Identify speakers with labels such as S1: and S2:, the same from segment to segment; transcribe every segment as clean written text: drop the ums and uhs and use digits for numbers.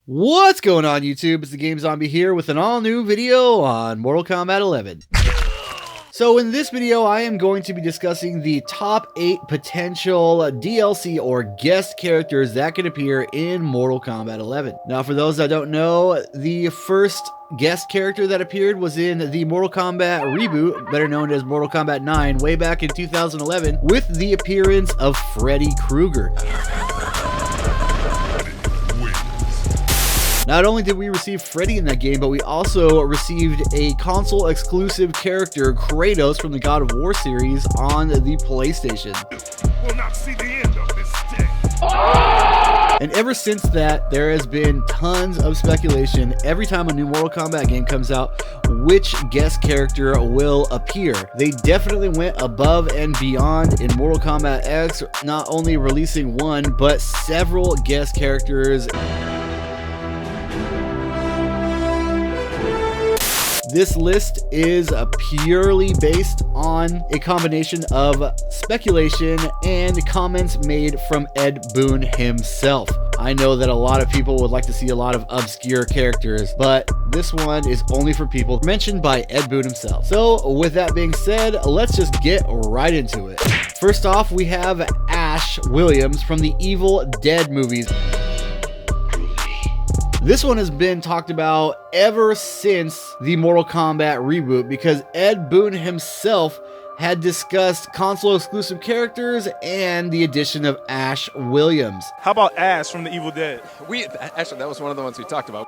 S1: What's going on, YouTube? It's the Game Zombie here with an all-new video on Mortal Kombat 11. So in this video, I am going to be discussing the top 8 potential DLC or guest characters that could appear in Mortal Kombat 11. Now, for those that don't know, the first guest character that appeared was in the Mortal Kombat reboot, better known as Mortal Kombat 9, way back in 2011, with the appearance of Freddy Krueger. Not only did we receive Freddy in that game, but we also received a console-exclusive character, Kratos, from the God of War series on the PlayStation.
S2: Will not see the end of this day.
S1: And ever since that, there has been tons of speculation every time a new Mortal Kombat game comes out, which guest character will appear. They definitely went above and beyond in Mortal Kombat X, not only releasing one, but several guest characters. This list is purely based on a combination of speculation and comments made from Ed Boon himself. I know that a lot of people would like to see a lot of obscure characters, but this one is only for people mentioned by Ed Boon himself. So with that being said, let's just get right into it. First off, we have Ash Williams from the Evil Dead movies. This one has been talked about ever since the Mortal Kombat reboot because Ed Boon himself had discussed console exclusive characters and the addition of Ash Williams.
S2: How about Ash from the Evil Dead?
S3: Actually, that was one of the ones we talked about.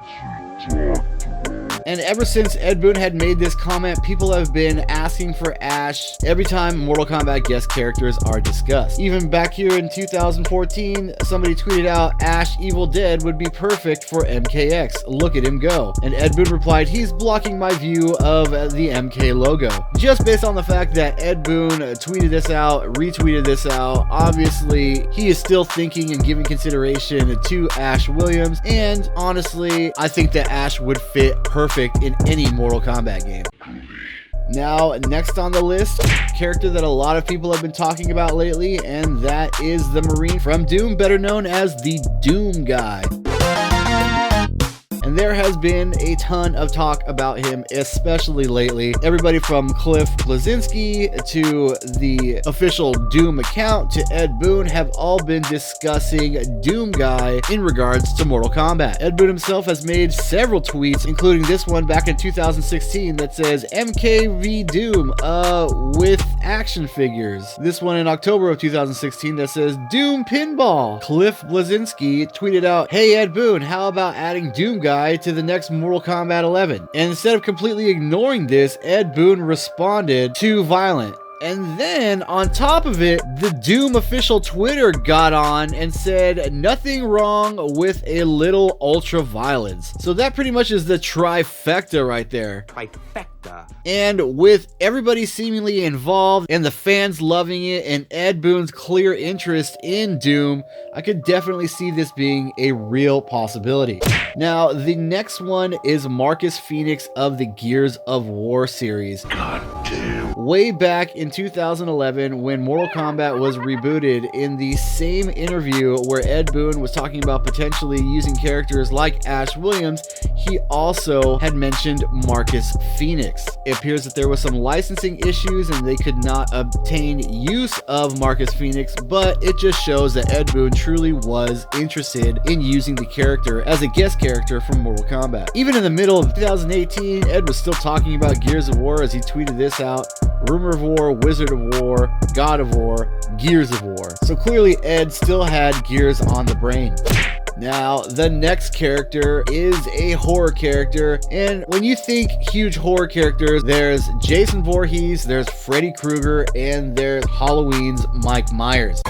S1: And ever since Ed Boon had made this comment, people have been asking for Ash every time Mortal Kombat guest characters are discussed. Even back here in 2014, somebody tweeted out, Ash Evil Dead would be perfect for MKX. Look at him go. And Ed Boon replied, he's blocking my view of the MK logo. Just based on the fact that Ed Boon tweeted this out, retweeted this out, obviously he is still thinking and giving consideration to Ash Williams. And honestly, I think that Ash would fit perfect in any Mortal Kombat game. Now, next on the list, character that a lot of people have been talking about lately, and that is the Marine from Doom, better known as the Doom Guy. And there has been a ton of talk about him, especially lately. Everybody from Cliff Bleszinski to the official Doom account to Ed Boon have all been discussing Doom Guy in regards to Mortal Kombat. Ed Boon himself has made several tweets, including this one back in 2016 that says MKV Doom with action figures. This one in October of 2016 that says Doom Pinball. Cliff Bleszinski tweeted out, hey Ed Boon, how about adding Doom Guy to the next Mortal Kombat 11? And instead of completely ignoring this, Ed Boon responded, too violent. And then, on top of it, the Doom official Twitter got on and said, nothing wrong with a little ultra violence. So that pretty much is the trifecta right there.
S3: Trifecta.
S1: And with everybody seemingly involved and the fans loving it and Ed Boon's clear interest in Doom, I could definitely see this being a real possibility. Now, the next one is Marcus Phoenix of the Gears of War series.
S2: God damn.
S1: Way back in 2011, when Mortal Kombat was rebooted, in the same interview where Ed Boon was talking about potentially using characters like Ash Williams, he also had mentioned Marcus Phoenix. It appears that there was some licensing issues and they could not obtain use of Marcus Phoenix, but it just shows that Ed Boon truly was interested in using the character as a guest character from Mortal Kombat. Even in the middle of 2018, Ed was still talking about Gears of War as he tweeted this out. Rumor of War, Wizard of War, God of War, Gears of War. So clearly Ed still had Gears on the brain. Now, the next character is a horror character, and when you think huge horror characters, there's Jason Voorhees, there's Freddy Krueger, and there's Halloween's Mike Myers.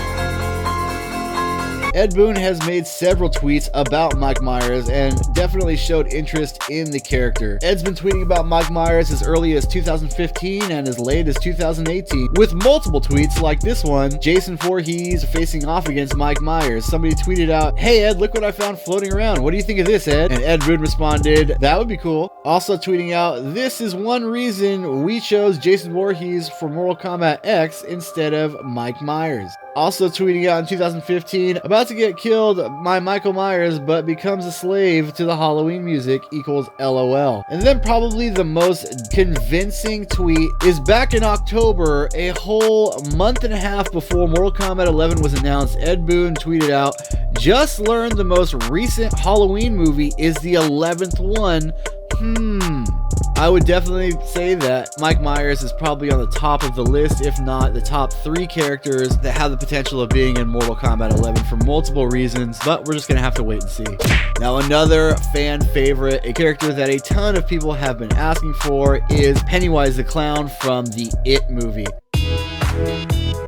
S1: Ed Boon has made several tweets about Mike Myers and definitely showed interest in the character. Ed's been tweeting about Mike Myers as early as 2015 and as late as 2018, with multiple tweets like this one, Jason Voorhees facing off against Mike Myers. Somebody tweeted out, hey Ed, look what I found floating around. What do you think of this, Ed? And Ed Boon responded, that would be cool. Also tweeting out, this is one reason we chose Jason Voorhees for Mortal Kombat X instead of Mike Myers. Also tweeting out in 2015, about to get killed by Michael Myers, but becomes a slave to the Halloween music equals LOL. And then probably the most convincing tweet is back in October, a whole month and a half before Mortal Kombat 11 was announced. Ed Boon tweeted out, just learned the most recent Halloween movie is the 11th one. I would definitely say that Mike Myers is probably on the top of the list, if not the top 3 characters that have the potential of being in Mortal Kombat 11 for multiple reasons, but we're just gonna have to wait and see. Now, another fan favorite, a character that a ton of people have been asking for, is Pennywise the Clown from the It movie.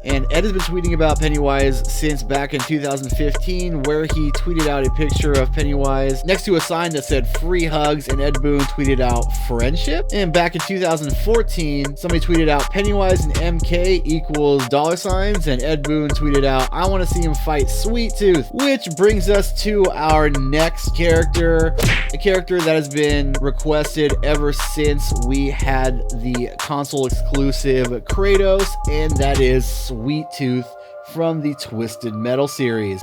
S1: And Ed has been tweeting about Pennywise since back in 2015, where he tweeted out a picture of Pennywise next to a sign that said free hugs, and Ed Boon tweeted out friendship. And back in 2014, somebody tweeted out Pennywise and MK equals $signs, and Ed Boon tweeted out, I want to see him fight Sweet Tooth. Which brings us to our next character, a character that has been requested ever since we had the console exclusive Kratos, and that is Sweet Tooth from the Twisted Metal series.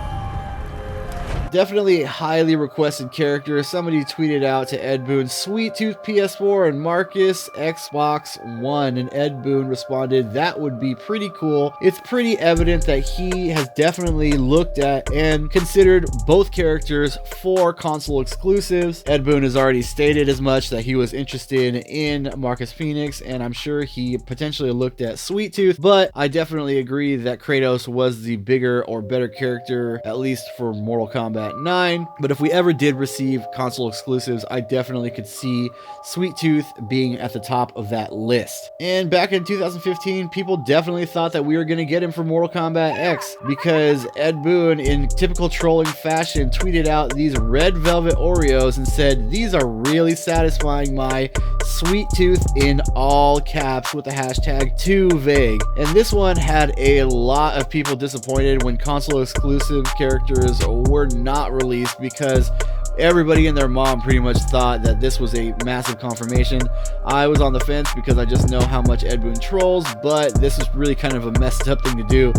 S1: Definitely a highly requested character. Somebody tweeted out to Ed Boon, Sweet Tooth PS4 and Marcus Xbox One, and Ed Boon responded, that would be pretty cool. It's pretty evident that he has definitely looked at and considered both characters for console exclusives. Ed Boon has already stated as much, that he was interested in Marcus Phoenix, and I'm sure he potentially looked at Sweet Tooth, but I definitely agree that Kratos was the bigger or better character, at least for Mortal Kombat 9. But if we ever did receive console exclusives, I definitely could see Sweet Tooth being at the top of that list. And back in 2015, people definitely thought that we were going to get him for Mortal Kombat X, because Ed Boon, in typical trolling fashion, tweeted out these red velvet Oreos and said, these are really satisfying my Sweet Tooth, in all caps with the hashtag too vague. And this one had a lot of people disappointed when console exclusive characters were not released, because everybody and their mom pretty much thought that this was a massive confirmation. I was on the fence because I just know how much Ed Boon trolls, but this is really kind of a messed up thing to do.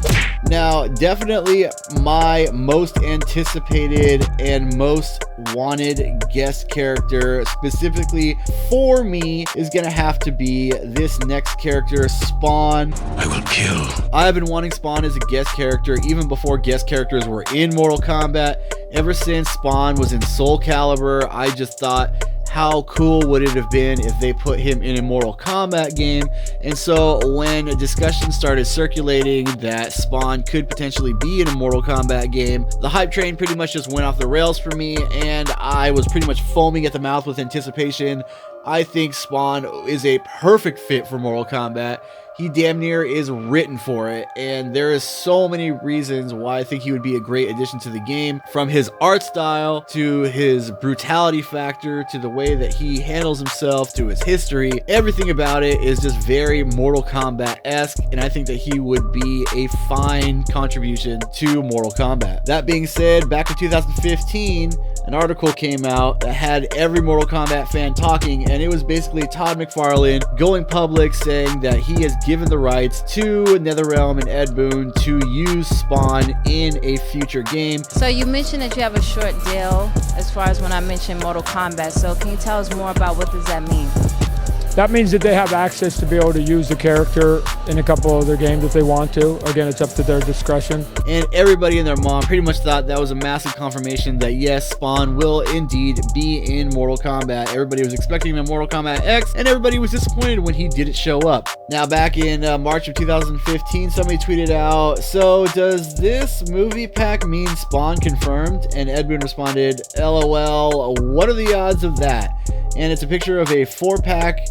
S1: Now, definitely my most anticipated and most wanted guest character, specifically for me, is gonna have to be this next character, Spawn.
S2: I will kill.
S1: I've been wanting Spawn as a guest character even before guest characters were in Mortal Kombat. Ever since Spawn was in Soul Calibur, I just thought, how cool would it have been if they put him in a Mortal Kombat game? And so when a discussion started circulating that Spawn could potentially be in a Mortal Kombat game, the hype train pretty much just went off the rails for me, and I was pretty much foaming at the mouth with anticipation. I think Spawn is a perfect fit for Mortal Kombat. He damn near is written for it, and there is so many reasons why I think he would be a great addition to the game, from his art style to his brutality factor to the way that he handles himself to his history. Everything about it is just very Mortal Kombat-esque, and I think that he would be a fine contribution to Mortal Kombat. That being said, back in 2015, an article came out that had every Mortal Kombat fan talking, and it was basically Todd McFarlane going public saying that he has given the rights to NetherRealm and Ed Boon to use Spawn in a future game.
S4: So you mentioned that you have a short deal as far as when I mentioned Mortal Kombat. So can you tell us more about what does that mean?
S5: That means that they have access to be able to use the character in a couple of their games if they want to. Again, it's up to their discretion.
S1: And everybody and their mom pretty much thought that was a massive confirmation that yes, Spawn will indeed be in Mortal Kombat. Everybody was expecting him in Mortal Kombat X, and everybody was disappointed when he didn't show up. Now, back in March of 2015, somebody tweeted out, so does this movie pack mean Spawn confirmed? And Ed Boon responded, LOL, what are the odds of that? And it's a picture of a 4-pack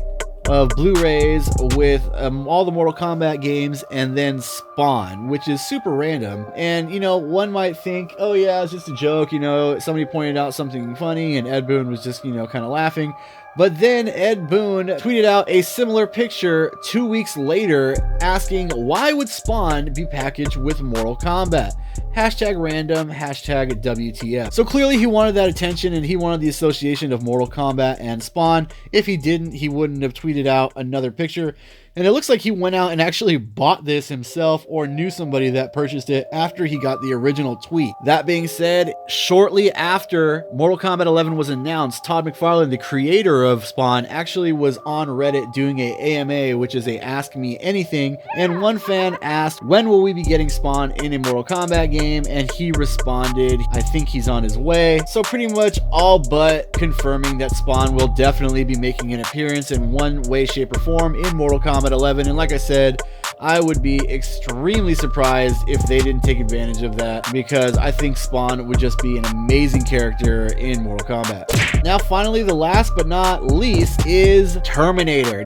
S1: of Blu-rays with all the Mortal Kombat games and then Spawn, which is super random. And, you know, one might think, oh yeah, it's just a joke, you know, somebody pointed out something funny and Ed Boon was just, you know, kind of laughing. But then Ed Boon tweeted out a similar picture 2 weeks later asking, why would Spawn be packaged with Mortal Kombat? Hashtag random, hashtag WTF. So clearly he wanted that attention and he wanted the association of Mortal Kombat and Spawn. If he didn't, he wouldn't have tweeted out another picture. And it looks like he went out and actually bought this himself or knew somebody that purchased it after he got the original tweet. That being said, shortly after Mortal Kombat 11 was announced, Todd McFarlane, the creator of Spawn, actually was on Reddit doing a AMA, which is a Ask Me Anything, and one fan asked, when will we be getting Spawn in a Mortal Kombat game? And he responded, I think he's on his way. So pretty much all but confirming that Spawn will definitely be making an appearance in one way, shape, or form in Mortal Kombat 11. And like I said, I would be extremely surprised if they didn't take advantage of that, because I think Spawn would just be an amazing character in Mortal Kombat. Now finally, the last but not least is Terminator.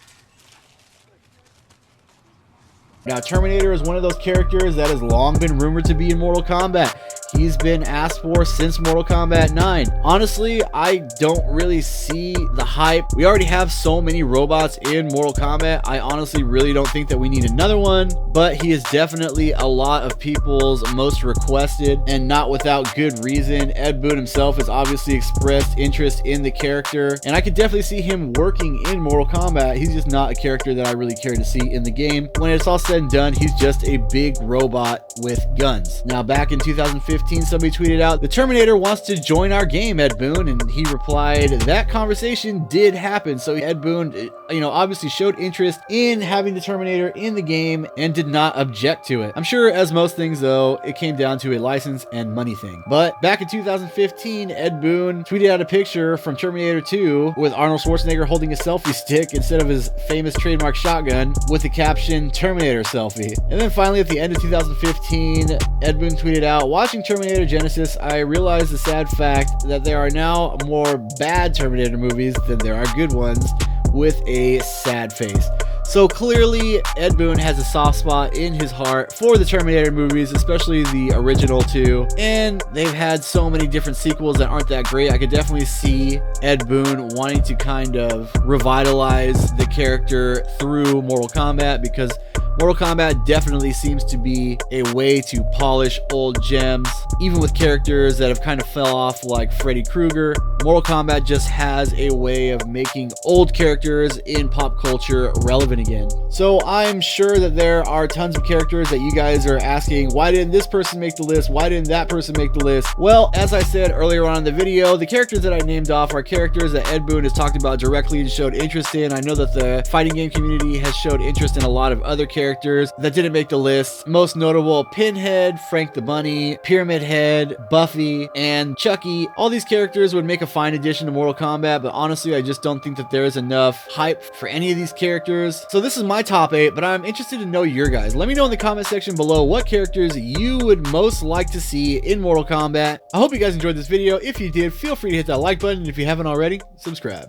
S1: Now Terminator is one of those characters that has long been rumored to be in Mortal Kombat. He's been asked for since Mortal Kombat 9. Honestly, I don't really see the hype. We already have so many robots in Mortal Kombat. I honestly really don't think that we need another one, but he is definitely a lot of people's most requested, and not without good reason. Ed Boon himself has obviously expressed interest in the character, and I could definitely see him working in Mortal Kombat. He's just not a character that I really care to see in the game. When it's all said and done, he's just a big robot with guns. Now, back in 2015, somebody tweeted out, the Terminator wants to join our game, Ed Boon, and he replied, that conversation did happen. So Ed Boon, obviously showed interest in having the Terminator in the game and did not object to it. I'm sure, as most things though, it came down to a license and money thing. But back in 2015, Ed Boon tweeted out a picture from Terminator 2 with Arnold Schwarzenegger holding a selfie stick instead of his famous trademark shotgun, with the caption Terminator selfie. And then finally, at the end of 2015, Ed Boon tweeted out, watching Terminator Genesis, I realized the sad fact that there are now more bad Terminator movies than there are good ones, with a sad face. So clearly, Ed Boon has a soft spot in his heart for the Terminator movies, especially the original two. And they've had so many different sequels that aren't that great. I could definitely see Ed Boon wanting to kind of revitalize the character through Mortal Kombat, because Mortal Kombat definitely seems to be a way to polish old gems. Even with characters that have kind of fell off like Freddy Krueger, Mortal Kombat just has a way of making old characters in pop culture relevant again. So I'm sure that there are tons of characters that you guys are asking, why didn't this person make the list? Why didn't that person make the list? Well, as I said earlier on in the video, the characters that I named off are characters that Ed Boon has talked about directly and showed interest in. I know that the fighting game community has showed interest in a lot of other characters that didn't make the list. Most notable, Pinhead, Frank the Bunny, Pyramid Head, Buffy, and Chucky. All these characters would make a fine addition to Mortal Kombat, but honestly, I just don't think that there is enough hype for any of these characters. So this is my top 8, but I'm interested to know your guys. Let me know in the comment section below what characters you would most like to see in Mortal Kombat. I hope you guys enjoyed this video. If you did, feel free to hit that like button, and if you haven't already, subscribe.